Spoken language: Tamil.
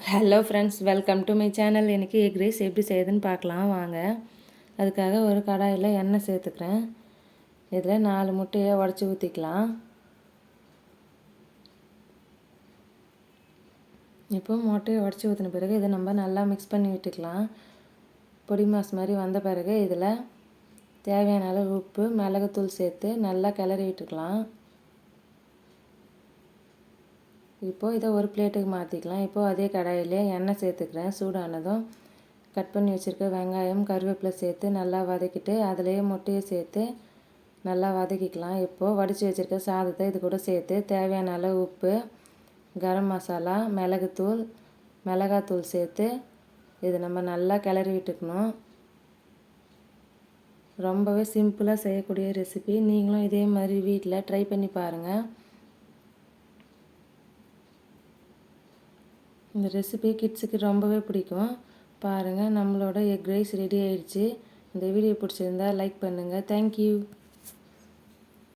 Hello friends, welcome to my channel. இன்றைக்கி எக் ரைஸ் எப்படி செய்யுதுன்னு பார்க்கலாம் வாங்க. அதுக்காக ஒரு கடாயில் எண்ணெய் சேர்த்துக்கிறேன். இதில் 4 முட்டையை உடச்சி ஊற்றிக்கலாம். இப்போ முட்டையை உடச்சி ஊற்றின பிறகு இதை நம்ம நல்லா மிக்ஸ் பண்ணி விட்டுக்கலாம். பொடி மாஸ் மாதிரி வந்த பிறகு இதில் தேவையான அளவு உப்பு, மிளகுத்தூள் சேர்த்து நல்லா கிளறி விட்டுக்கலாம். இப்போது இதை ஒரு பிளேட்டுக்கு மாற்றிக்கலாம். இப்போது அதே கடாயிலே எண்ணெய் சேர்த்துக்கிறேன். சூடானதும் கட் பண்ணி வச்சுருக்க வெங்காயம், கருவேப்பிலை சேர்த்து நல்லா வதக்கிட்டு அதிலேயே முட்டையை சேர்த்து நல்லா வதக்கிக்கலாம். இப்போது வடித்து வச்சுருக்க சாதத்தை இது கூட சேர்த்து தேவையான அளவு உப்பு, கரம் மசாலா, மிளகுத்தூள், மிளகாத்தூள் சேர்த்து இது நம்ம நல்லா கிளறி விட்டுக்கணும். ரொம்பவே சிம்பிளாக செய்யக்கூடிய ரெசிபி. நீங்களும் இதே மாதிரி வீட்டில் ட்ரை பண்ணி பாருங்கள். இந்த ரெசிபி கிட்ஸுக்கு ரொம்பவே பிடிக்கும். பாருங்கள், நம்மளோட எக் ரைஸ் ரெடி ஆயிடுச்சு. இந்த வீடியோ பிடிச்சிருந்தா லைக் பண்ணுங்கள். தேங்க்யூ.